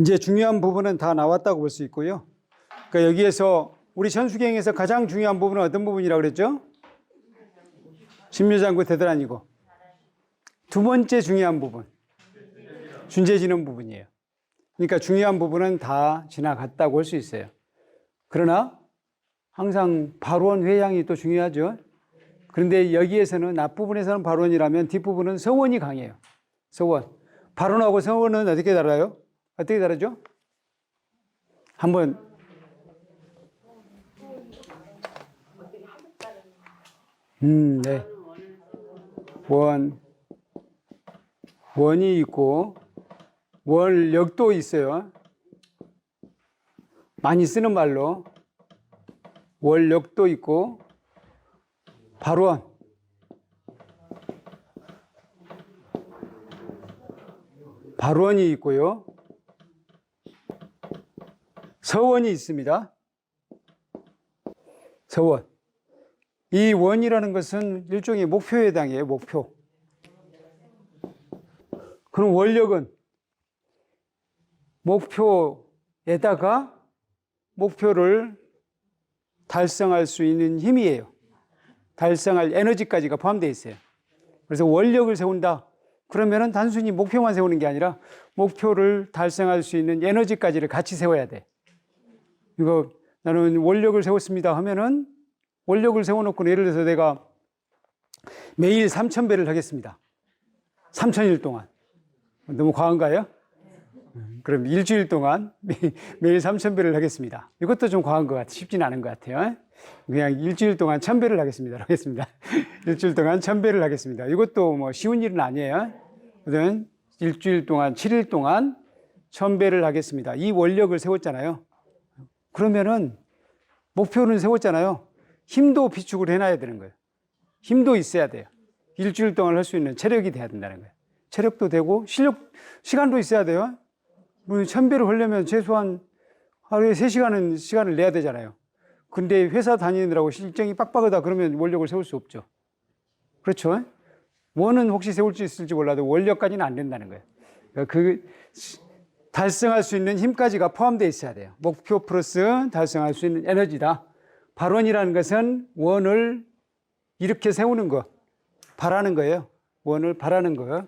이제 중요한 부분은 다 나왔다고 볼 수 있고요. 그러니까 여기에서 우리 천수경에서 가장 중요한 부분은 어떤 부분이라고 그랬죠? 신묘장구 대단하니고. 두 번째 중요한 부분, 준재지는 부분이에요. 그러니까 중요한 부분은 다 지나갔다고 할 수 있어요. 그러나 항상 발원 회양이 또 중요하죠. 그런데 여기에서는 앞부분에서는 발원이라면 뒷부분은 서원이 강해요. 서원. 발원하고 서원은 어떻게 다르요? 어떻게 다르죠? 한번 네. 원이 있고 원력도 있어요. 많이 쓰는 말로 원력도 있고 발원이 있고요. 서원이 있습니다. 서원. 이 원이라는 것은 일종의 목표에 해당해요. 목표. 그럼 원력은 목표에다가 목표를 달성할 수 있는 힘이에요. 달성할 에너지까지가 포함되어 있어요. 그래서 원력을 세운다. 그러면은 단순히 목표만 세우는 게 아니라 목표를 달성할 수 있는 에너지까지를 같이 세워야 돼. 이거 나는 원력을 세웠습니다 하면은 원력을 세워놓고 예를 들어서 내가 매일 3,000배를 하겠습니다. 3,000일 동안. 너무 과한가요? 그럼 일주일 동안 매일 3,000배를 하겠습니다. 이것도 좀 과한 것 같아요. 쉽지는 않은 것 같아요. 그냥 일주일 동안 1,000배를 하겠습니다. 일주일 동안 1,000배를 하겠습니다. 이것도 뭐 쉬운 일은 아니에요. 그러면 일주일 동안, 7일 동안 1,000배를 하겠습니다. 이 원력을 세웠잖아요. 그러면은 목표는 세웠잖아요. 힘도 비축을 해놔야 되는 거예요. 힘도 있어야 돼요. 일주일 동안 할 수 있는 체력이 돼야 된다는 거예요. 체력도 되고 시간도 있어야 돼요. 1,000배를 하려면 최소한 하루에 3시간은 시간을 내야 되잖아요. 근데 회사 다니느라고 일정이 빡빡하다 그러면 원력을 세울 수 없죠. 그렇죠? 원은 혹시 세울 수 있을지 몰라도 원력까지는 안 된다는 거예요. 그 달성할 수 있는 힘까지가 포함되어 있어야 돼요. 목표 플러스 달성할 수 있는 에너지다. 발원이라는 것은 원을 이렇게 세우는 거, 바라는 거예요. 원을 바라는 거.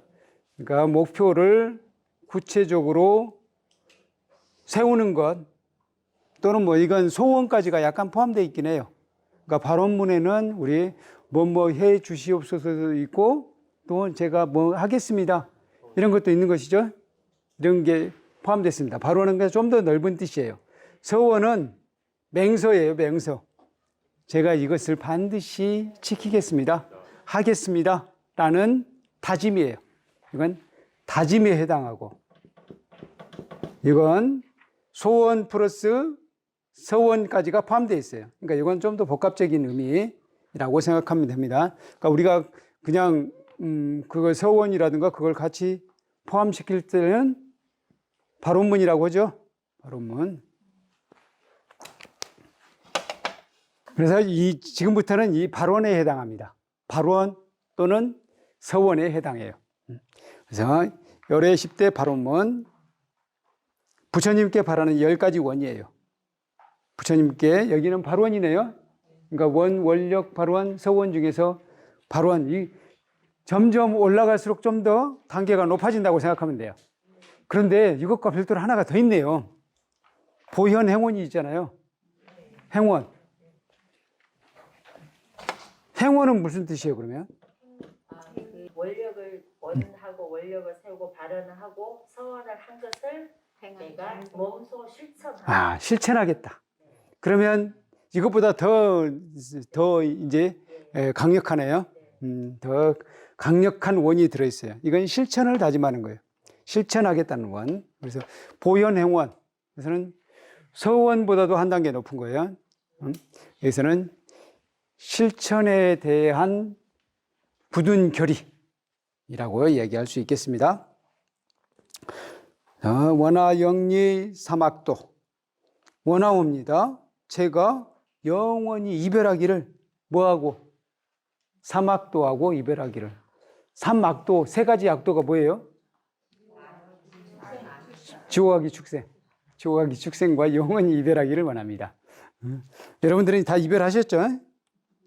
그러니까 목표를 구체적으로 세우는 것 또는 뭐 이건 소원까지가 약간 포함되어 있긴 해요. 그러니까 발원문에는 우리 뭐 해 주시옵소서도 있고 또 제가 뭐 하겠습니다. 이런 것도 있는 것이죠. 이런 게 포함됐습니다. 발원은 좀 더 넓은 뜻이에요. 서원은 맹서예요. 맹서. 제가 이것을 반드시 지키겠습니다. 하겠습니다. 라는 다짐이에요. 이건 다짐에 해당하고 이건 소원 플러스 서원까지가 포함되어 있어요. 그러니까 이건 좀 더 복합적인 의미라고 생각하면 됩니다. 그러니까 우리가 그냥 그걸 서원이라든가 그걸 같이 포함시킬 때는 발원문이라고 하죠. 발원문. 그래서 지금부터는 이 발원에 해당합니다. 발원 또는 서원에 해당해요. 그래서 열애 10대 발원문. 부처님께 바라는 10가지 원이에요. 부처님께 여기는 발원이네요. 그러니까 원, 원력, 발원, 서원 중에서 발원, 점점 올라갈수록 좀 더 단계가 높아진다고 생각하면 돼요. 그런데 이것과 별도로 하나가 더 있네요. 보현 행원이 있잖아요. 행원. 행원은 무슨 뜻이에요, 그러면? 그 원력을 원하고 원력을 세우고 발언을 하고 서원을 한 것을 내가 몸소 실천하고. 실천하겠다. 그러면 이것보다 더 이제 강력하네요. 더 강력한 원이 들어있어요. 이건 실천을 다짐하는 거예요. 실천하겠다는 원. 그래서 보현행원. 그래서는 서원보다도 한 단계 높은 거예요. 여기서는 실천에 대한 굳은 결의라고 얘기할 수 있겠습니다. 원하 영리 사막도. 원하옵니다. 제가 영원히 이별하기를 뭐하고? 삼악도하고 이별하기를. 삼악도, 세 가지 악도가 뭐예요? 지옥하기 축생. 지옥하기 축생과 영원히 이별하기를 원합니다. 여러분들은 다 이별하셨죠?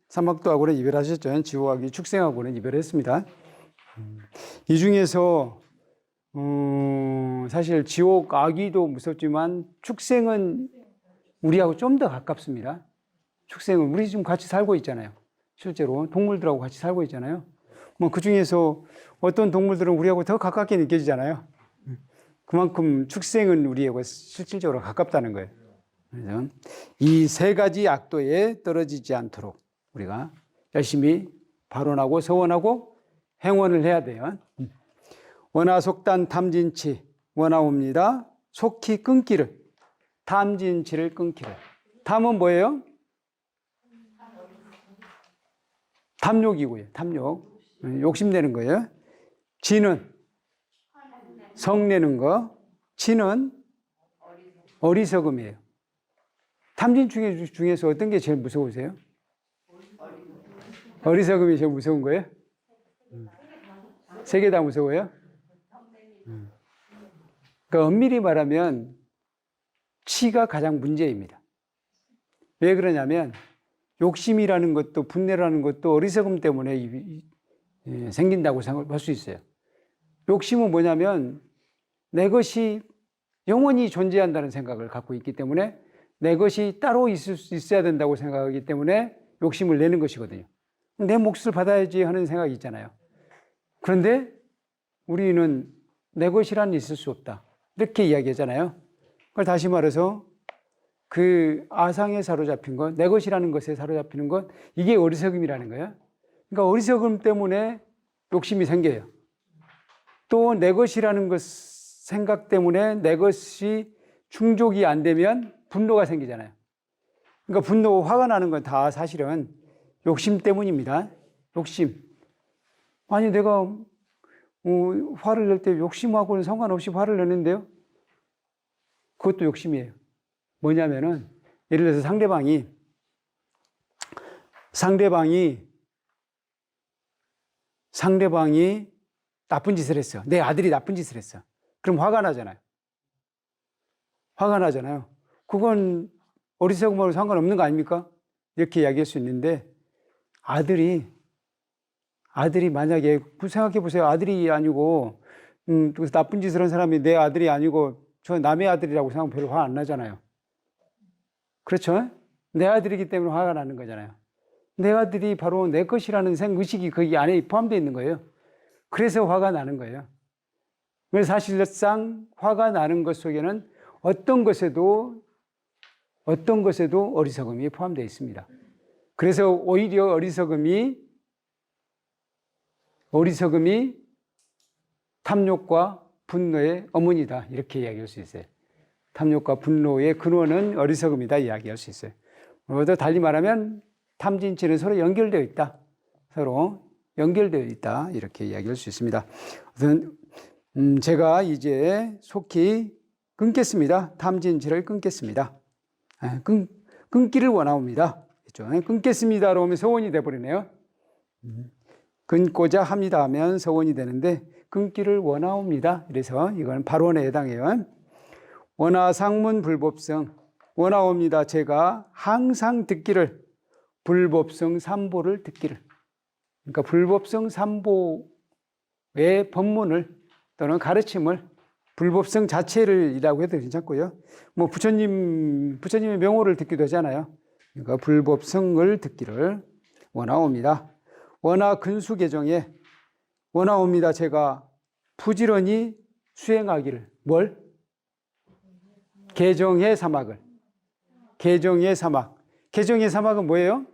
삼악도하고는 이별하셨죠? 지옥하기 축생하고는 이별했습니다. 이 중에서 사실 지옥 아기도 무섭지만 축생은 우리하고 좀 더 가깝습니다. 축생은 우리 지금 같이 살고 있잖아요. 실제로 동물들하고 같이 살고 있잖아요. 뭐 그 중에서 어떤 동물들은 우리하고 더 가깝게 느껴지잖아요. 그만큼 축생은 우리하고 실질적으로 가깝다는 거예요. 그래서 이 세 가지 악도에 떨어지지 않도록 우리가 열심히 발언하고 서원하고 행원을 해야 돼요. 원하 속단 탐진치 원하옵니다. 속히 끊기를. 탐진치를 끊기를. 탐은 뭐예요? 탐욕이고요. 탐욕. 욕심내는 거예요. 진은 성내는 거. 치는 어리석음이에요. 탐진 중에서 어떤 게 제일 무서우세요? 어리석음이 제일 무서운 거예요? 세 개 다 무서워요? 그러니까 엄밀히 말하면 치가 가장 문제입니다. 왜 그러냐면 욕심이라는 것도 분내라는 것도 어리석음 때문에 생긴다고 생각할 수 있어요. 욕심은 뭐냐면 내 것이 영원히 존재한다는 생각을 갖고 있기 때문에 내 것이 따로 있어야 된다고 생각하기 때문에 욕심을 내는 것이거든요. 내 몫을 받아야지 하는 생각이 있잖아요. 그런데 우리는 내 것이란 있을 수 없다. 이렇게 이야기하잖아요. 그걸 다시 말해서 그 아상에 사로잡힌 것, 내 것이라는 것에 사로잡히는 것, 이게 어리석음이라는 거예요. 그러니까 어리석음 때문에 욕심이 생겨요. 또 내 것이라는 것 생각 때문에 내 것이 충족이 안 되면 분노가 생기잖아요. 그러니까 분노, 화가 나는 건 다 사실은 욕심 때문입니다. 욕심. 아니 내가 화를 낼 때 욕심하고는 상관없이 화를 내는데요. 그것도 욕심이에요. 뭐냐면은 예를 들어서 상대방이 나쁜 짓을 했어. 내 아들이 나쁜 짓을 했어. 그럼 화가 나잖아요. 화가 나잖아요. 그건 어리석음하고 상관없는 거 아닙니까? 이렇게 이야기할 수 있는데 아들이 만약에 생각해 보세요. 아들이 아니고 나쁜 짓을 한 사람이 내 아들이 아니고 저 남의 아들이라고 생각하면 별로 화 안 나잖아요. 그렇죠? 내 아들이기 때문에 화가 나는 거잖아요. 내 아들이 바로 내 것이라는 의식이 거기 안에 포함되어 있는 거예요. 그래서 화가 나는 거예요. 그래서 사실상 화가 나는 것 속에는 어떤 것에도 어리석음이 포함되어 있습니다. 그래서 오히려 어리석음이 탐욕과 분노의 어머니다. 이렇게 이야기할 수 있어요. 탐욕과 분노의 근원은 어리석음이다. 이야기할 수 있어요. 더 달리 말하면 탐진치는 서로 연결되어 있다. 서로 연결되어 있다. 이렇게 이야기할 수 있습니다. 우선 제가 이제 속히 끊겠습니다. 탐진치를 끊겠습니다. 끊기를 원하옵니다. 그렇죠? 끊겠습니다로 하면 서원이 돼버리네요. 끊고자 합니다 하면 서원이 되는데 끊기를 원하옵니다. 그래서 이건 발언에 해당해요. 원하 상문 불법성 원하옵니다. 제가 항상 듣기를 불법성 삼보를 듣기를. 그러니까 불법성 삼보의 법문을 또는 가르침을 불법성 자체를이라고 해도 괜찮고요. 뭐 부처님의 명호를 듣기도 하잖아요. 그러니까 불법성을 듣기를 원하옵니다. 원하 근수 개정에 원하옵니다. 제가 부지런히 수행하기를. 뭘? 개정의 사막을. 개정의 사막. 개정의 사막은 뭐예요?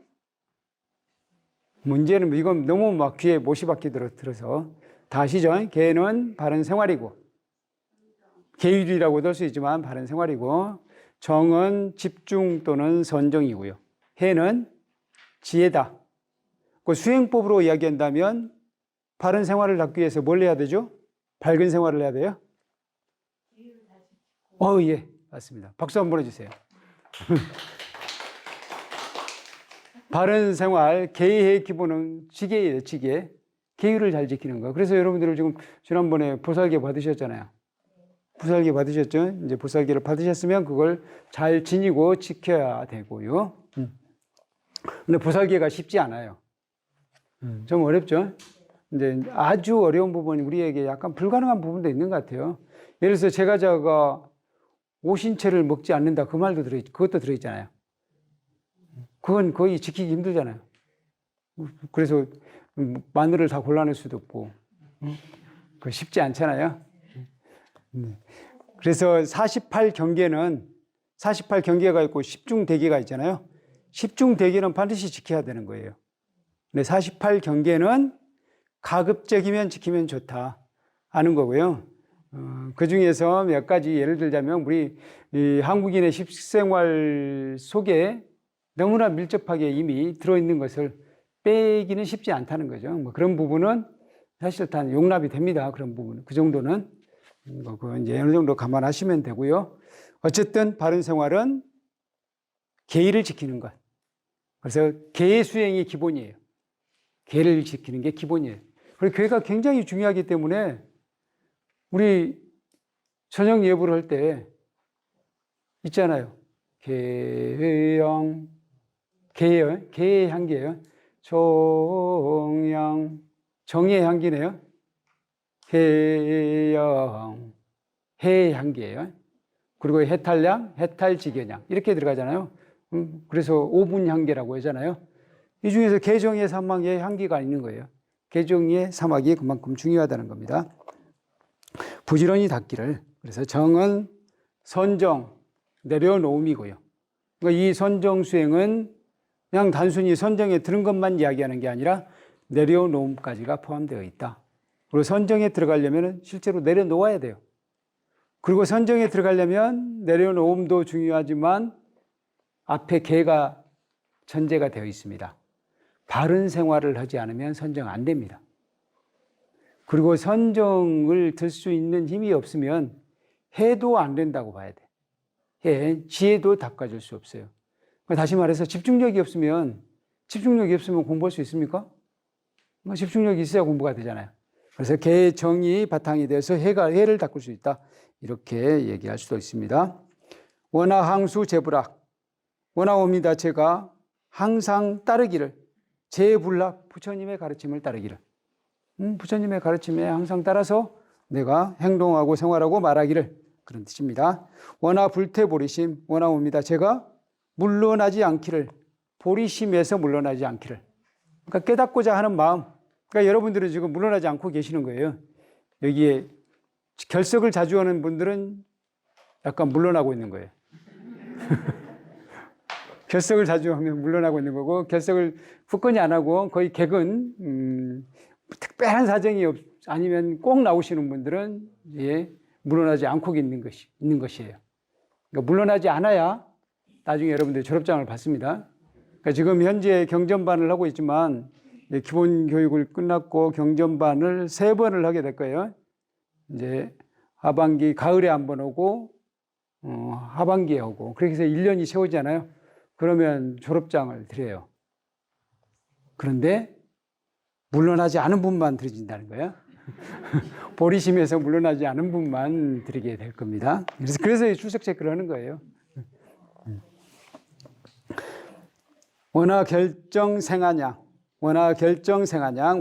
문제는 이건 너무 막 귀에 못이 박히 들어서 다 아시죠? 개는 바른 생활이고 계율이라고도 할 수 있지만 바른 생활이고 정은 집중 또는 선정이고요. 해는 지혜다. 그 수행법으로 이야기한다면 바른 생활을 갖기 위해서 뭘 해야 되죠? 밝은 생활을 해야 돼요? 예. 맞습니다. 박수 한번 해주세요. 바른 생활, 계의의 기본은 지계예요, 지계. 계율을 잘 지키는 거. 그래서 여러분들 지금 지난번에 보살계 받으셨잖아요. 보살계 받으셨죠? 이제 보살계를 받으셨으면 그걸 잘 지니고 지켜야 되고요. 근데 보살계가 쉽지 않아요. 좀 어렵죠? 이제 아주 어려운 부분이 우리에게 약간 불가능한 부분도 있는 것 같아요. 예를 들어서 제가자가 오신채를 먹지 않는다. 그 말도 그것도 들어있잖아요. 그건 거의 지키기 힘들잖아요. 그래서 마늘을 다 골라낼 수도 없고, 그 쉽지 않잖아요. 그래서 48경계가 있고 10중대계가 있잖아요. 10중대계는 반드시 지켜야 되는 거예요. 근데 48경계는 가급적이면 지키면 좋다 하는 거고요. 그 중에서 몇 가지 예를 들자면 우리 이 한국인의 식생활 속에 너무나 밀접하게 이미 들어있는 것을 빼기는 쉽지 않다는 거죠. 뭐 그런 부분은 사실 다 용납이 됩니다. 그런 부분은. 그 정도는 그 이제 어느 정도 감안하시면 되고요. 어쨌든 바른 생활은 계의를 지키는 것. 그래서 계의 수행이 기본이에요. 계를 지키는 게 기본이에요. 그리고 계가 굉장히 중요하기 때문에 우리 저녁 예불을 할 때 있잖아요. 계영, 계의 향기예요. 종양, 정의 향기네요. 해영, 해의 향기예요. 그리고 해탈량, 해탈지견양 이렇게 들어가잖아요. 그래서 오분향계라고 하잖아요. 이 중에서 개정의 사막의 향기가 있는 거예요. 개정의 사막이 그만큼 중요하다는 겁니다. 부지런히 닦기를. 그래서 정은 선정, 내려놓음이고요. 그러니까 이 선정 수행은 그냥 단순히 선정에 들은 것만 이야기하는 게 아니라 내려놓음까지가 포함되어 있다. 그리고 선정에 들어가려면 실제로 내려놓아야 돼요. 그리고 선정에 들어가려면 내려놓음도 중요하지만 앞에 계가 전제가 되어 있습니다. 바른 생활을 하지 않으면 선정 안 됩니다. 그리고 선정을 들 수 있는 힘이 없으면 해도 안 된다고 봐야 돼. 지혜도 닦아줄 수 없어요. 다시 말해서 집중력이 없으면 공부할 수 있습니까? 집중력이 있어야 공부가 되잖아요. 그래서 계의 정이 바탕이 돼서 해를 닦을 수 있다. 이렇게 얘기할 수도 있습니다. 원하항수 제불학. 원하옵니다. 제가 항상 따르기를. 제불학, 부처님의 가르침을 따르기를. 부처님의 가르침에 항상 따라서 내가 행동하고 생활하고 말하기를. 그런 뜻입니다. 원하 불태보리심. 원하옵니다. 제가 물러나지 않기를. 보리심에서 물러나지 않기를. 그러니까 깨닫고자 하는 마음. 그러니까 여러분들은 지금 물러나지 않고 계시는 거예요. 여기에 결석을 자주 하는 분들은 약간 물러나고 있는 거예요. 결석을 자주 하면 물러나고 있는 거고, 결석을 굳건히 안 하고 거의 객은 특별한 사정이 아니면 꼭 나오시는 분들은 물러나지 않고 있는 것이에요. 그러니까 물러나지 않아야 나중에 여러분들이 졸업장을 받습니다. 그러니까 지금 현재 경전반을 하고 있지만 기본 교육을 끝났고 경전반을 3번을 하게 될 거예요. 이제 하반기 가을에 한 번 오고 하반기에 오고 그렇게 해서 1년이 채워지잖아요. 그러면 졸업장을 드려요. 그런데 물러나지 않은 분만 드려진다는 거예요. 보리심에서 물러나지 않은 분만 드리게 될 겁니다. 그래서 출석 체크를 하는 거예요. 원하 결정 생하냥,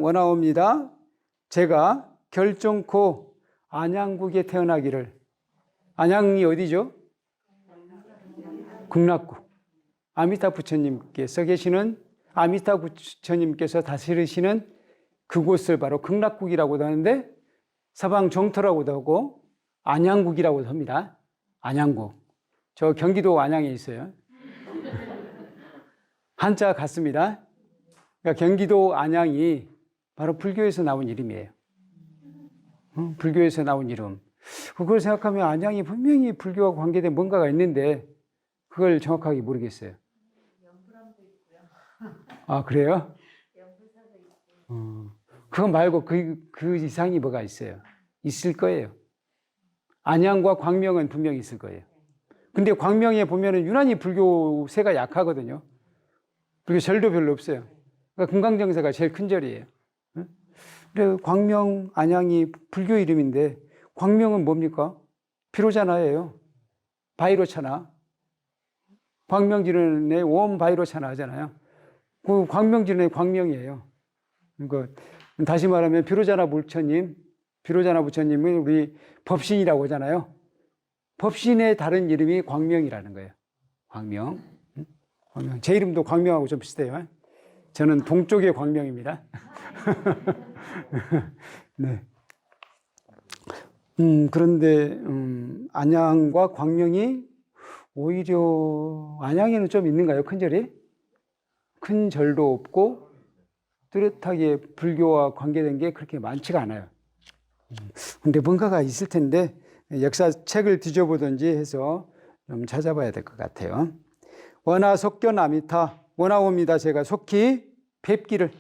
원하옵니다. 제가 결정코 안양국에 태어나기를. 안양이 어디죠? 극락국. 아미타 부처님께서 계시는, 아미타 부처님께서 다스리시는 그곳을 바로 극락국이라고도 하는데 서방 정토라고도 하고 안양국이라고도 합니다. 안양국. 저 경기도 안양에 있어요. 한자 같습니다. 그러니까 경기도 안양이 바로 불교에서 나온 이름이에요. 불교에서 나온 이름. 그걸 생각하면 안양이 분명히 불교와 관계된 뭔가가 있는데 그걸 정확하게 모르겠어요. 아, 그래요? 그거 말고 그 이상이 뭐가 있어요? 있을 거예요. 안양과 광명은 분명히 있을 거예요. 근데 광명에 보면은 유난히 불교세가 약하거든요. 그리고 절도 별로 없어요. 그러니까 금강정사가 제일 큰 절이에요. 응? 그래 광명, 안양이 불교 이름인데 광명은 뭡니까? 비로자나예요. 바이로차나. 광명진원의 원 바이로차나 하잖아요. 그 광명진원의 광명이에요. 그러니까 다시 말하면 비로자나 부처님은 우리 법신이라고 하잖아요. 법신의 다른 이름이 광명이라는 거예요. 광명. 광명. 제 이름도 광명하고 좀 비슷해요. 저는 동쪽의 광명입니다. 네. 그런데 안양과 광명이 오히려 안양에는 좀 있는가요? 큰 절이? 큰 절도 없고 뚜렷하게 불교와 관계된 게 그렇게 많지가 않아요. 근데 뭔가가 있을 텐데 역사책을 뒤져보든지 해서 좀 찾아봐야 될 것 같아요. 원하 속견 아미타, 원하옵니다. 제가 속히 뵙기를,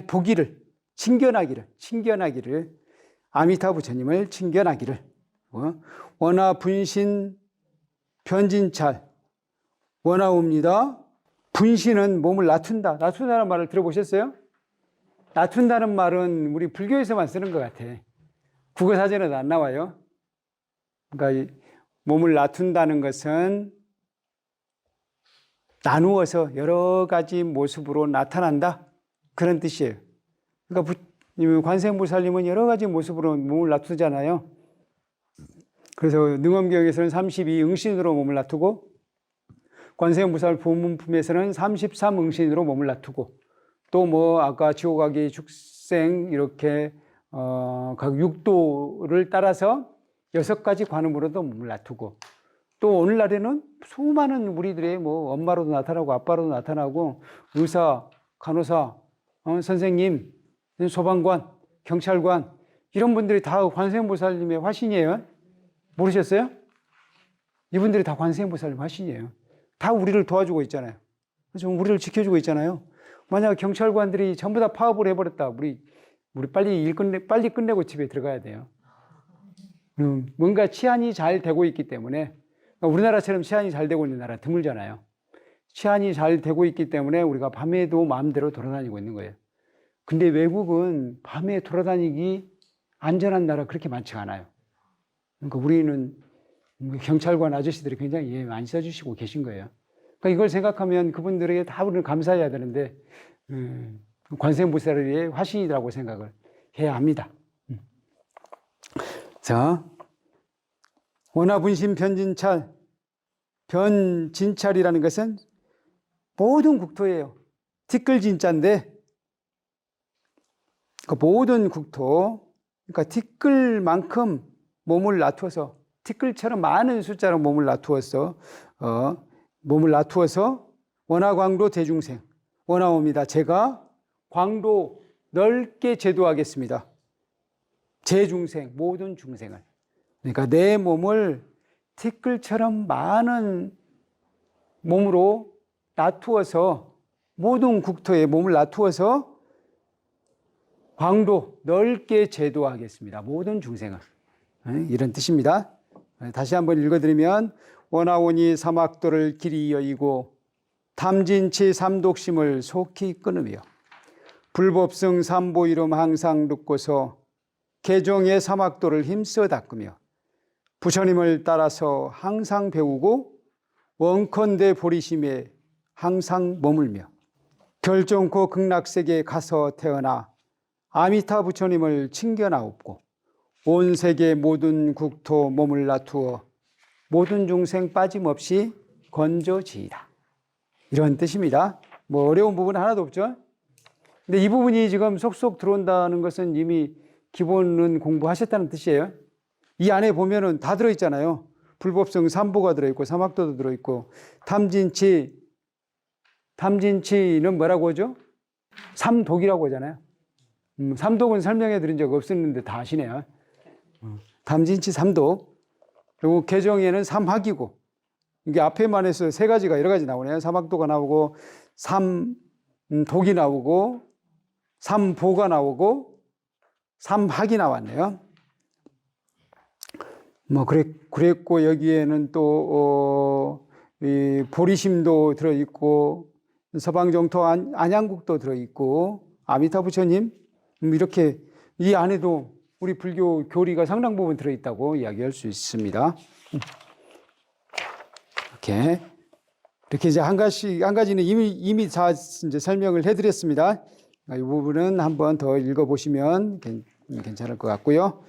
보기를, 친견하기를, 아미타 부처님을 친견하기를. 원하 분신 변진찰, 원하옵니다. 분신은 몸을 낮춘다. 낮춘다는 말을 들어보셨어요? 낮춘다는 말은 우리 불교에서만 쓰는 것 같아. 국어사전에도 안 나와요. 그러니까 몸을 낮춘다는 것은 나누어서 여러 가지 모습으로 나타난다. 그런 뜻이에요. 그러니까 관세음보살님은 여러 가지 모습으로 몸을 낮추잖아요. 그래서 능엄경에서는 32응신으로 몸을 낮추고 관세음보살 보문품에서는 33응신으로 몸을 낮추고 또 뭐 아까 지옥아기 축생 이렇게 각 육도를 따라서 6가지 관음으로도 몸을 낮추고 또 오늘날에는 수많은 우리들의 뭐 엄마로도 나타나고 아빠로도 나타나고 의사, 간호사, 선생님, 소방관, 경찰관 이런 분들이 다 관세음보살님의 화신이에요. 모르셨어요? 이분들이 다 관세음보살님 화신이에요. 다 우리를 도와주고 있잖아요. 그래서 우리를 지켜주고 있잖아요. 만약 경찰관들이 전부 다 파업을 해버렸다. 우리 빨리 빨리 끝내고 집에 들어가야 돼요. 뭔가 치안이 잘 되고 있기 때문에 우리나라처럼 치안이 잘 되고 있는 나라 드물잖아요. 치안이 잘 되고 있기 때문에 우리가 밤에도 마음대로 돌아다니고 있는 거예요. 근데 외국은 밤에 돌아다니기 안전한 나라 그렇게 많지가 않아요. 그러니까 우리는 경찰관 아저씨들이 굉장히 예, 많이 써주시고 계신 거예요. 그러니까 이걸 생각하면 그분들에게 다 우리는 감사해야 되는데 관세음보살의 화신이라고 생각을 해야 합니다. 자, 원하분신 변진찰이라는 것은 모든 국토예요. 티끌진자인데 그 모든 국토, 그러니까 티끌만큼 몸을 낮추어서 티끌처럼 많은 숫자로 몸을 낮추어서 원하광도 대중생 원하옵니다. 제가 광도 넓게 제도하겠습니다. 제중생 모든 중생을 그러니까 내 몸을 티끌처럼 많은 몸으로 낮추어서 모든 국토에 몸을 낮추어서 광도 넓게 제도하겠습니다. 모든 중생을 이런 뜻입니다. 다시 한번 읽어드리면 원하오니 사막도를 길이 여의고 탐진치 삼독심을 속히 끊으며 불법성 삼보 이름 항상 듣고서 개종의 사막도를 힘써 닦으며 부처님을 따라서 항상 배우고 원컨대 보리심에 항상 머물며 결정코 극락세계에 가서 태어나 아미타 부처님을 친견하옵고 온 세계 모든 국토 몸을 낮추어 모든 중생 빠짐없이 건져지이다. 이런 뜻입니다. 뭐 어려운 부분 하나도 없죠. 근데 이 부분이 지금 속속 들어온다는 것은 이미 기본은 공부하셨다는 뜻이에요. 이 안에 보면은 다 들어있잖아요. 불법성 삼보가 들어있고 사막도도 들어있고 탐진치는 뭐라고 하죠? 삼독이라고 하잖아요. 삼독은 설명해 드린 적 없었는데 다 아시네요. 탐진치 삼독. 그리고 개정에는 삼학이고 이게 앞에만 해서 3가지가 여러 가지 나오네요. 사막도가 나오고 삼독이 나오고 삼보가 나오고 삼학이 나왔네요. 뭐 그랬고 여기에는 또 이 보리심도 들어있고 서방정토 안양국도 들어있고 아미타 부처님 이렇게 이 안에도 우리 불교 교리가 상당 부분 들어있다고 이야기할 수 있습니다. 이렇게 이제 한 가지는 이미 다 이제 설명을 해드렸습니다. 이 부분은 한번 더 읽어보시면 괜찮을 것 같고요.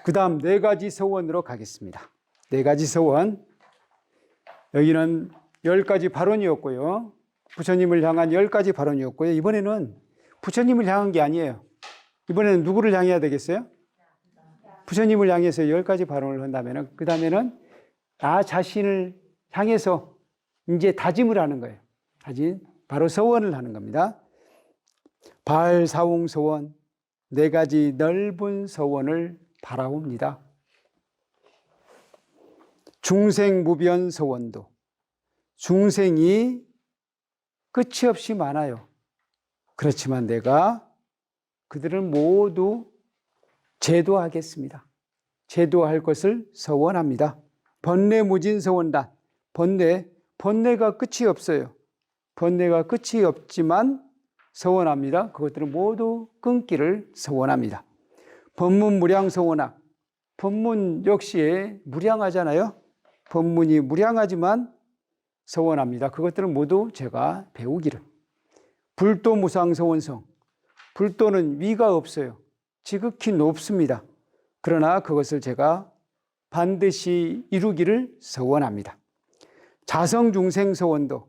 그 다음 네 가지 서원으로 가겠습니다. 네 가지 서원. 여기는 10가지 발언이었고요. 부처님을 향한 10가지 발언이었고요. 이번에는 부처님을 향한 게 아니에요. 이번에는 누구를 향해야 되겠어요? 부처님을 향해서 10가지 발언을 한다면, 그 다음에는 나 자신을 향해서 이제 다짐을 하는 거예요. 다짐. 바로 서원을 하는 겁니다. 발사웅 서원, 네 가지 넓은 서원을 바라옵니다. 중생무변 서원도, 중생이 끝이 없이 많아요. 그렇지만 내가 그들을 모두 제도하겠습니다. 제도할 것을 서원합니다. 번뇌무진 서원단, 번뇌가 끝이 없어요. 번뇌가 끝이 없지만 서원합니다. 그것들은 모두 끊기를 서원합니다. 법문무량 서원학, 법문 역시 무량하잖아요. 법문이 무량하지만 서원합니다. 그것들은 모두 제가 배우기를. 불도무상 서원성, 불도는 위가 없어요. 지극히 높습니다. 그러나 그것을 제가 반드시 이루기를 서원합니다. 자성중생 서원도,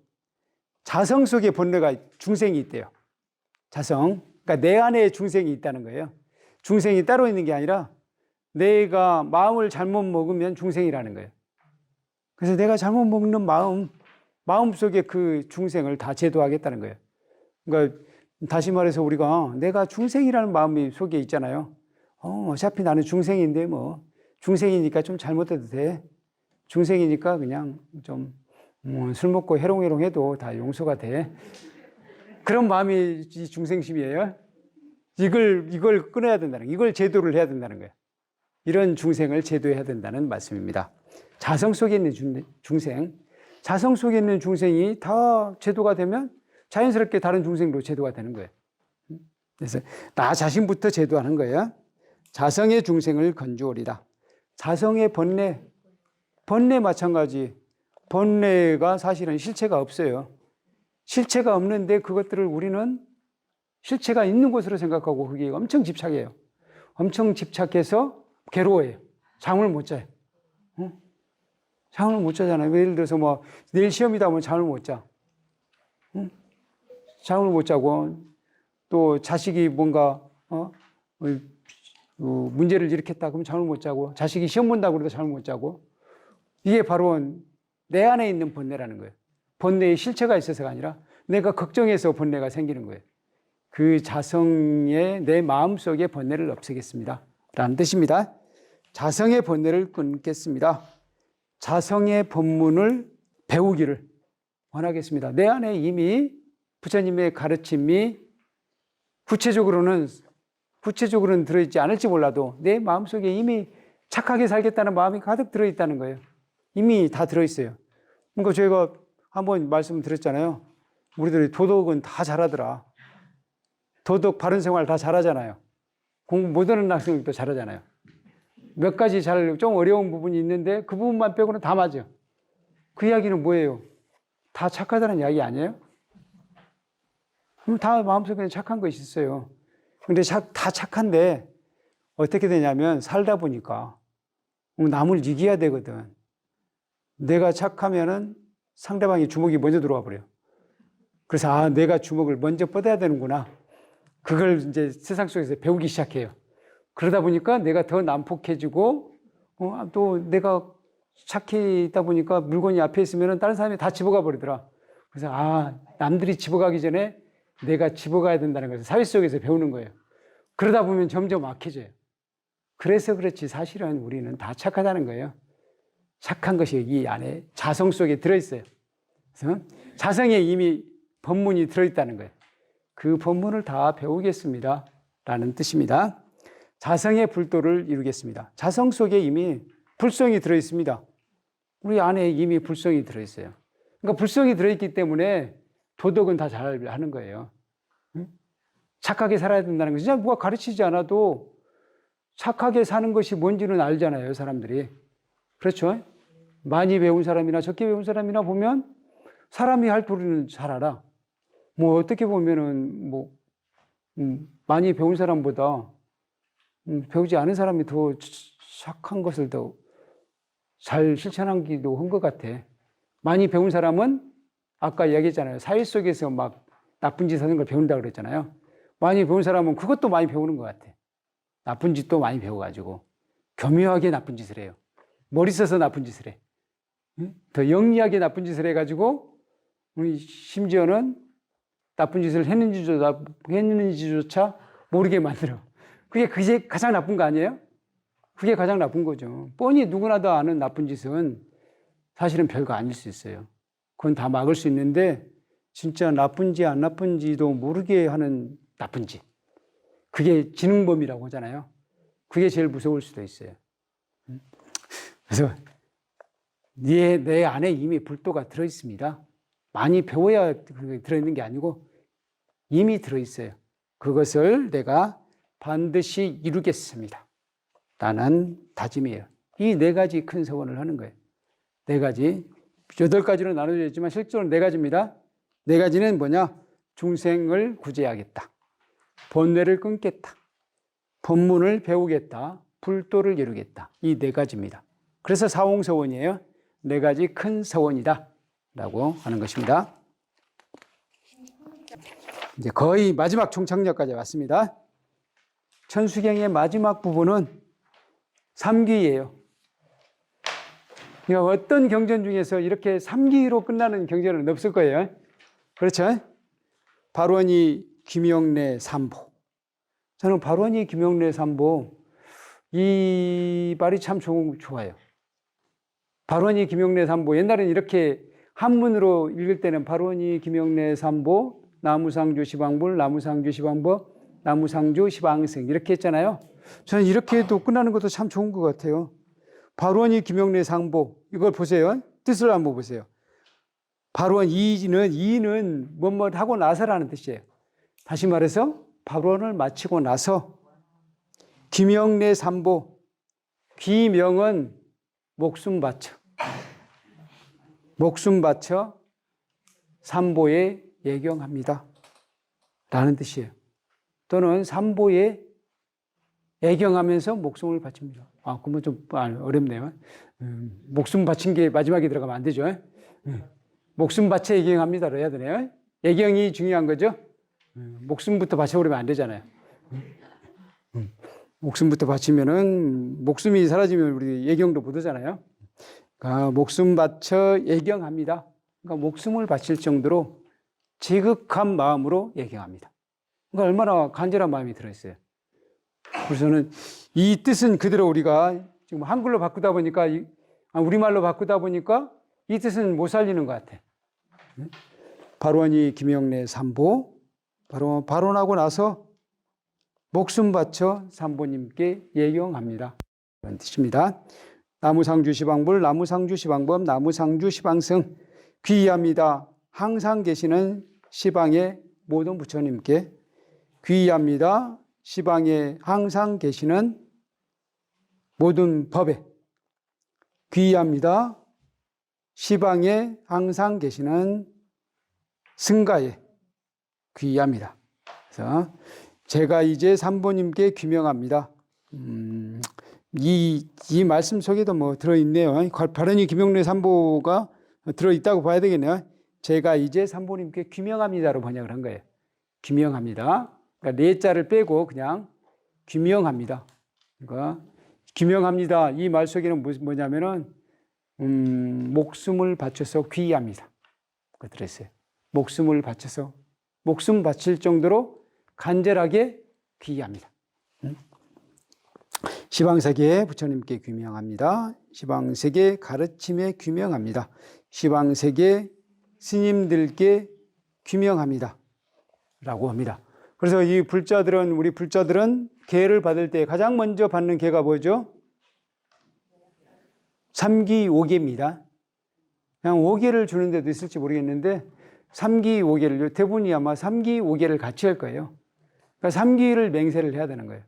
자성 속에 번뇌가 중생이 있대요. 자성, 그러니까 내 안에 중생이 있다는 거예요. 중생이 따로 있는 게 아니라 내가 마음을 잘못 먹으면 중생이라는 거예요. 그래서 내가 잘못 먹는 마음 속에 그 중생을 다 제도하겠다는 거예요. 그러니까 다시 말해서 우리가 내가 중생이라는 마음이 속에 있잖아요. 어차피 나는 중생인데 뭐 중생이니까 좀 잘못해도 돼. 중생이니까 그냥 좀 술 먹고 해롱해롱 해도 다 용서가 돼. 그런 마음이 중생심이에요. 이걸 끊어야 된다는 거예요. 이걸 제도를 해야 된다는 거예요. 이런 중생을 제도해야 된다는 말씀입니다. 자성 속에 있는 중생, 자성 속에 있는 중생이 다 제도가 되면 자연스럽게 다른 중생으로 제도가 되는 거예요. 그래서 나 자신부터 제도하는 거예요. 자성의 중생을 건주오리다. 자성의 번뇌 마찬가지. 번뇌가 사실은 실체가 없어요. 실체가 없는데 그것들을 우리는 실체가 있는 것으로 생각하고 거기에 엄청 집착해요. 엄청 집착해서 괴로워해요. 잠을 못 자요. 잠을 못 자잖아요. 예를 들어서 뭐 내일 시험이다 하면 잠을 못 자. 잠을 못 자고 또 자식이 뭔가 문제를 일으켰다 그러면 잠을 못 자고 자식이 시험 본다고 그래도 잠을 못 자고 이게 바로 내 안에 있는 번뇌라는 거예요. 번뇌의 실체가 있어서가 아니라 내가 걱정해서 번뇌가 생기는 거예요. 그 자성의 내 마음속의 번뇌를 없애겠습니다. 라는 뜻입니다. 자성의 번뇌를 끊겠습니다. 자성의 법문을 배우기를 원하겠습니다. 내 안에 이미 부처님의 가르침이 구체적으로는 들어있지 않을지 몰라도 내 마음속에 이미 착하게 살겠다는 마음이 가득 들어있다는 거예요. 이미 다 들어있어요. 그러니까 저희가 한번 말씀드렸잖아요. 우리들이 도덕은 다 잘하더라. 도덕 바른 생활 다 잘하잖아요. 공부 못하는 학생들도 잘하잖아요. 몇 가지 좀 어려운 부분이 있는데 그 부분만 빼고는 다 맞아요. 그 이야기는 뭐예요? 다 착하다는 이야기 아니에요? 그럼 다 마음속에 착한 것이 있어요. 근데 다 착한데 어떻게 되냐면 살다 보니까 남을 이겨야 되거든. 내가 착하면은 상대방이 주먹이 먼저 들어와 버려요. 그래서 내가 주먹을 먼저 뻗어야 되는구나. 그걸 이제 세상 속에서 배우기 시작해요. 그러다 보니까 내가 더 난폭해지고 또 내가 착해 있다 보니까 물건이 앞에 있으면 다른 사람이 다 집어가 버리더라. 그래서 남들이 집어가기 전에 내가 집어가야 된다는 것을 사회 속에서 배우는 거예요. 그러다 보면 점점 악해져요. 그래서 그렇지 사실은 우리는 다 착하다는 거예요. 착한 것이 이 안에 자성 속에 들어있어요. 그래서 자성에 이미 법문이 들어있다는 거예요. 그 법문을 다 배우겠습니다. 라는 뜻입니다. 자성의 불도를 이루겠습니다. 자성 속에 이미 불성이 들어있습니다. 우리 안에 이미 불성이 들어있어요. 그러니까 불성이 들어있기 때문에 도덕은 다 잘 하는 거예요. 응? 착하게 살아야 된다는 거 진짜 누가 가르치지 않아도 착하게 사는 것이 뭔지는 알잖아요, 사람들이. 그렇죠? 많이 배운 사람이나 적게 배운 사람이나 보면 사람이 할 도리는 잘 알아. 뭐 어떻게 보면은 뭐 많이 배운 사람보다 배우지 않은 사람이 더 착한 것을 더 잘 실천하기도 한 것 같아. 많이 배운 사람은 아까 이야기했잖아요. 사회 속에서 막 나쁜 짓 하는 걸 배운다고 그랬잖아요. 많이 배운 사람은 그것도 많이 배우는 것 같아. 나쁜 짓도 많이 배워가지고 교묘하게 나쁜 짓을 해요. 머리 써서 나쁜 짓을 해. 더 영리하게 나쁜 짓을 해가지고 심지어는 나쁜 짓을 했는지조차 모르게 만들어. 그게 가장 나쁜 거 아니에요? 그게 가장 나쁜 거죠. 뻔히 누구나 다 아는 나쁜 짓은 사실은 별거 아닐 수 있어요. 그건 다 막을 수 있는데 진짜 나쁜지 안 나쁜지도 모르게 하는 나쁜 짓. 그게 지능범이라고 하잖아요. 그게 제일 무서울 수도 있어요. 그래서 내 안에 이미 불도가 들어있습니다. 많이 배워야 들어있는 게 아니고 이미 들어있어요. 그것을 내가 반드시 이루겠습니다. 라는 다짐이에요. 이 4가지 큰 서원을 하는 거예요. 4가지. 8가지로 나눠져 있지만 실제로는 4가지입니다. 4가지는 뭐냐? 중생을 구제하겠다. 번뇌를 끊겠다. 법문을 배우겠다. 불도를 이루겠다. 이 4가지입니다. 그래서 사홍서원이에요. 4가지 큰 서원이다. 라고 하는 것입니다. 이제 거의 마지막 종착역까지 왔습니다. 천수경의 마지막 부분은 3기예요. 그러니까 어떤 경전 중에서 이렇게 3기로 끝나는 경전은 없을 거예요. 그렇죠? 발원이 김영래 삼보. 저는 발원이 김영래 삼보 이 말이 참 좋아요. 발원이 김영래 삼보. 옛날에는 이렇게 한문으로 읽을 때는 발원이 김영래 삼보 나무상주 시방불 나무상주 시방법 나무상주 시방승 이렇게 했잖아요. 저는 이렇게 해도 끝나는 것도 참 좋은 것 같아요. 발원이 김영래 상보 이걸 보세요. 뜻을 한번 보세요. 발원 이는 뭐뭐 하고 나서라는 뜻이에요. 다시 말해서 발원을 마치고 나서 김영래 삼보 귀명은 목숨 바쳐 삼보에 예경합니다. 라는 뜻이에요. 또는 삼보에 애경하면서 목숨을 바칩니다. 그러면 좀 어렵네요. 목숨 바친 게 마지막에 들어가면 안 되죠. 목숨 바쳐 애경합니다로 해야 되네요. 애경이 중요한 거죠. 목숨부터 바쳐버리면 안 되잖아요. 목숨부터 바치면은 목숨이 사라지면 우리 애경도 못 하잖아요. 그러니까 목숨 바쳐 애경합니다. 그러니까 목숨을 바칠 정도로 지극한 마음으로 애경합니다. 그러니까 얼마나 간절한 마음이 들어있어요. 그래서는 이 뜻은 그대로 우리가 지금 한글로 바꾸다 보니까 우리말로 바꾸다 보니까 이 뜻은 못 살리는 것 같아. 발원이 김영래 삼보 발원하고 나서 목숨 바쳐 삼보님께 예경합니다. 그런 뜻입니다. 나무상주 시방불 나무상주 시방법 나무상주 시방승 귀의합니다. 항상 계시는 시방의 모든 부처님께 귀의합니다. 시방에 항상 계시는 모든 법에 귀의합니다. 시방에 항상 계시는 승가에 귀의합니다. 그래서 제가 이제 삼보님께 귀명합니다. 이 말씀 속에도 뭐 들어있네요. 발언이 김영래 삼보가 들어있다고 봐야 되겠네요. 제가 이제 삼보님께 귀명합니다로 번역을 한 거예요. 귀명합니다. 그러니까 네 자를 빼고 그냥 귀명합니다. 그러니까 귀명합니다. 이 말 속에는 뭐냐면은 목숨을 바쳐서 귀의합니다. 그 들었어요. 목숨을 바쳐서 목숨 바칠 정도로 간절하게 귀의합니다. 시방세계 부처님께 귀명합니다. 시방세계 가르침에 귀명합니다. 시방세계 스님들께 귀명합니다. 라고 합니다. 그래서 우리 불자들은 계를 받을 때 가장 먼저 받는 계가 뭐죠? 3기 5계입니다. 그냥 5계를 주는 데도 있을지 모르겠는데 삼기 오계를, 대부분이 아마 삼기 오계를 같이 할 거예요. 그러니까 삼기를 맹세를 해야 되는 거예요.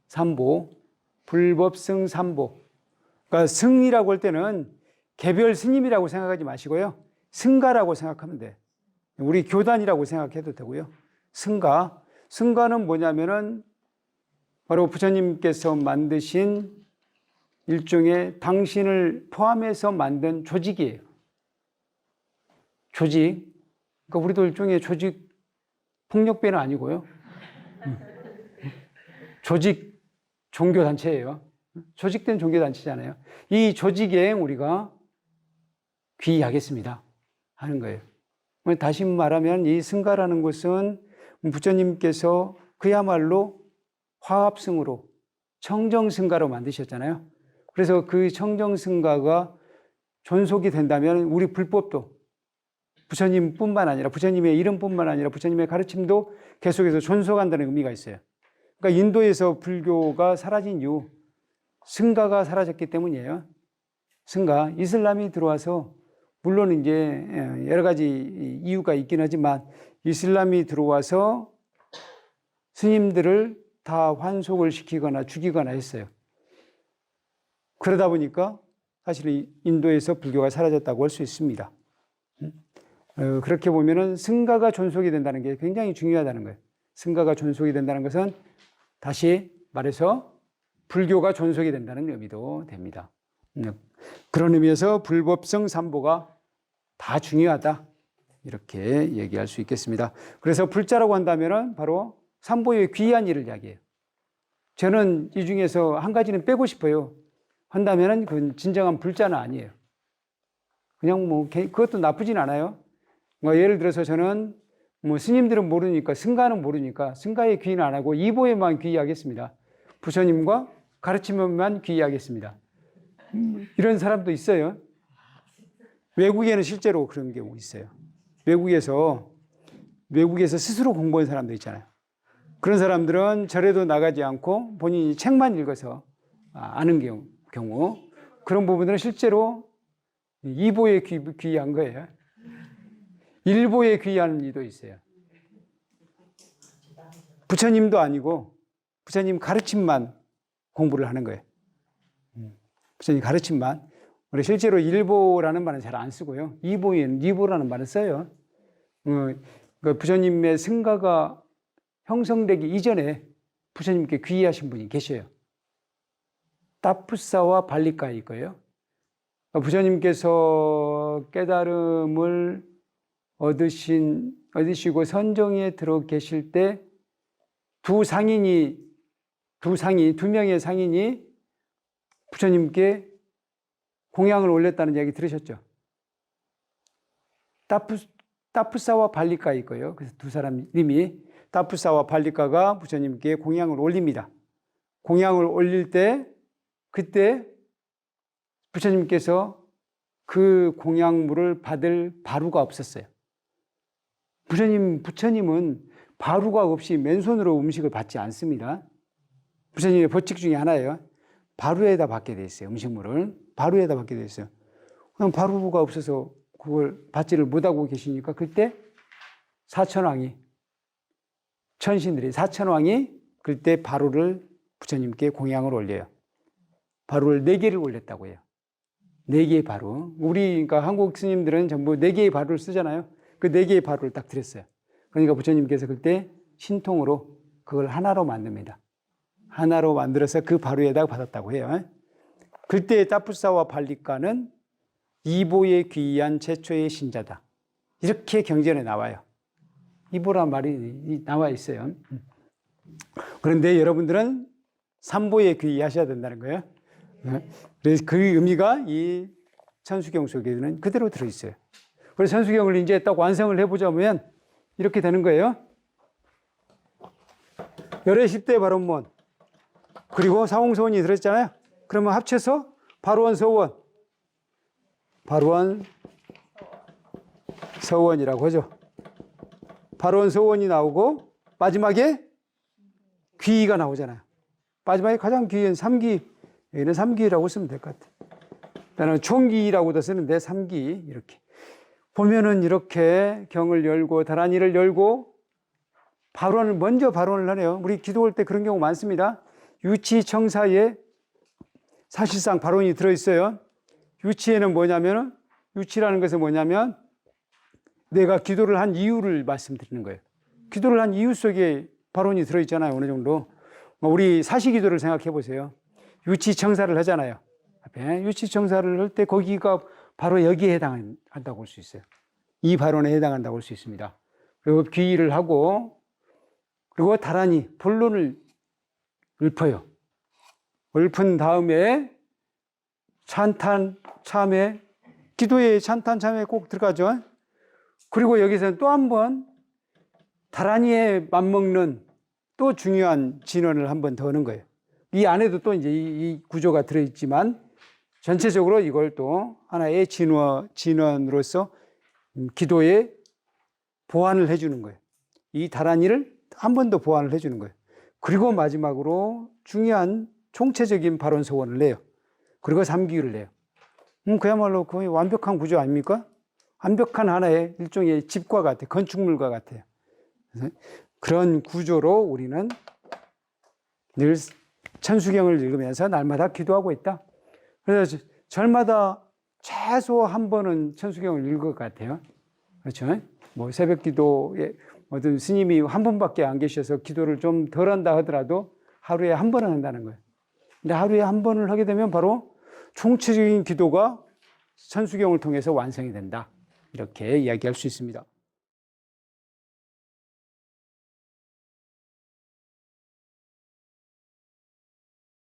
삼보, 불법승 삼보. 그러니까 승이라고 할 때는 개별 스님이라고 생각하지 마시고요. 승가라고 생각하면 돼. 우리 교단이라고 생각해도 되고요. 승가. 승가는 뭐냐면은 바로 부처님께서 만드신 일종의 당신을 포함해서 만든 조직이에요. 조직. 그러니까 우리도 일종의 조직 폭력배는 아니고요. 조직 종교단체예요. 조직된 종교단체잖아요. 이 조직에 우리가 귀의하겠습니다 하는 거예요. 다시 말하면 이 승가라는 것은 부처님께서 그야말로 화합승으로 청정승가로 만드셨잖아요. 그래서 그 청정승가가 존속이 된다면 우리 불법도 부처님뿐만 아니라 부처님의 이름뿐만 아니라 부처님의 가르침도 계속해서 존속한다는 의미가 있어요. 그러니까 인도에서 불교가 사라진 이유, 승가가 사라졌기 때문이에요. 승가, 이슬람이 들어와서 물론 이제 여러 가지 이유가 있긴 하지만 이슬람이 들어와서 스님들을 다 환속을 시키거나 죽이거나 했어요. 그러다 보니까 사실 인도에서 불교가 사라졌다고 할 수 있습니다. 그렇게 보면은 승가가 존속이 된다는 게 굉장히 중요하다는 거예요. 승가가 존속이 된다는 것은 다시 말해서 불교가 존속이 된다는 의미도 됩니다. 그런 의미에서 불법성 삼보가 다 중요하다. 이렇게 얘기할 수 있겠습니다. 그래서 불자라고 한다면은 바로 삼보의 귀한 일을 이야기해요. 저는 이 중에서 한 가지는 빼고 싶어요. 한다면은 그건 진정한 불자는 아니에요. 그냥 뭐 그것도 나쁘진 않아요. 뭐 예를 들어서 저는 뭐 스님들은 모르니까 승가는 모르니까 승가에 귀의는 안 하고 이보에만 귀의하겠습니다. 부처님과 가르치면만 귀의하겠습니다. 이런 사람도 있어요. 외국에는 실제로 그런 경우 있어요. 외국에서 스스로 공부한 사람도 있잖아요. 그런 사람들은 절에도 나가지 않고 본인이 책만 읽어서 아는 경우 그런 부분들은 실제로 이보에 귀의한 거예요. 일보에 귀의하는 이도 있어요. 부처님도 아니고 부처님 가르침만 공부를 하는 거예요. 부처님 가르침만. 우리 실제로 일보라는 말은 잘 안 쓰고요. 이보라는 말을 써요. 부처님의 승가가 형성되기 이전에 부처님께 귀의하신 분이 계셔요. 따푸사와 발리카일 거예요. 부처님께서 깨달음을 얻으시고 선정에 들어 계실 때 두 명의 상인이 부처님께 공양을 올렸다는 이야기 들으셨죠? 따푸사와 발리카일 거예요. 그래서 두 사람이 따푸사와 발리카가 부처님께 공양을 올립니다. 공양을 올릴 때 그때 부처님께서 그 공양물을 받을 바루가 없었어요. 부처님은 바루가 없이 맨손으로 음식을 받지 않습니다. 부처님의 법칙 중에 하나예요. 바루에다 받게 돼 있어요. 음식물을 바루에다 받게 돼 있어요. 그럼 바루가 없어서 그걸 받지를 못하고 계시니까 그때 사천왕이 그때 바루를 부처님께 공양을 올려요. 바루를 4개를 올렸다고 해요. 4개의 바루. 그러니까 한국 스님들은 전부 4개의 바루를 쓰잖아요. 그 4개의 바루를 딱 드렸어요. 그러니까 부처님께서 그때 신통으로 그걸 하나로 만듭니다. 하나로 만들어서 그 바루에다가 받았다고 해요. 그때 따푸사와 발리카는 이보에 귀의한 최초의 신자다. 이렇게 경전에 나와요. 이보란 말이 나와 있어요. 그런데 여러분들은 삼보에 귀의하셔야 된다는 거예요. 그래서 그 의미가 이 천수경 속에는 그대로 들어있어요. 그래서 천수경을 이제 딱 완성을 해보자면 이렇게 되는 거예요. 열애 10대 발원문 그리고 사홍서원이 들었잖아요. 그러면 합쳐서 발원 서원이라고 하죠. 발원 서원이 나오고 마지막에 귀의가 나오잖아요. 마지막에 가장 귀한 3기, 여기는 3기라고 쓰면 될 것 같아요. 나는 총기라고도 쓰는데 3기 이렇게. 보면은 이렇게 경을 열고 다란이를 열고 먼저 발언을 하네요. 우리 기도할 때 그런 경우 많습니다. 유치청사에 사실상 발언이 들어있어요. 유치에는 뭐냐면은, 유치라는 것은 뭐냐면 내가 기도를 한 이유를 말씀드리는 거예요. 기도를 한 이유 속에 발언이 들어있잖아요. 어느 정도. 우리 사시기도를 생각해 보세요. 유치청사를 하잖아요. 앞에 유치청사를 할 때 거기가 바로 여기에 해당한다고 볼 수 있어요. 이 발언에 해당한다고 볼 수 있습니다. 그리고 귀의를 하고 그리고 다란히 본론을 읊어요. 읊은 다음에 찬탄, 참회, 기도에 찬탄, 참회 꼭 들어가죠. 그리고 여기서는 또 한 번 다란이에 맞먹는 또 중요한 진언을 한 번 더 하는 거예요. 이 안에도 또 이제 이 구조가 들어있지만 전체적으로 이걸 또 하나의 진언으로서 기도에 보완을 해주는 거예요. 이 다란이를 한 번 더 보완을 해주는 거예요. 그리고 마지막으로 중요한 총체적인 발언 소원을 내요. 그리고 삼기를 내요. 그야말로 거의 완벽한 구조 아닙니까? 완벽한 하나의 일종의 집과 같아요. 건축물과 같아요. 그런 구조로 우리는 늘 천수경을 읽으면서 날마다 기도하고 있다. 그래서 절마다 최소 한 번은 천수경을 읽을 것 같아요. 그렇죠? 뭐 새벽 기도에 어떤 스님이 한 분밖에 안 계셔서 기도를 좀 덜 한다 하더라도 하루에 한 번은 한다는 거예요. 근데 하루에 한 번을 하게 되면 바로 총체적인 기도가 천수경을 통해서 완성이 된다. 이렇게 이야기할 수 있습니다.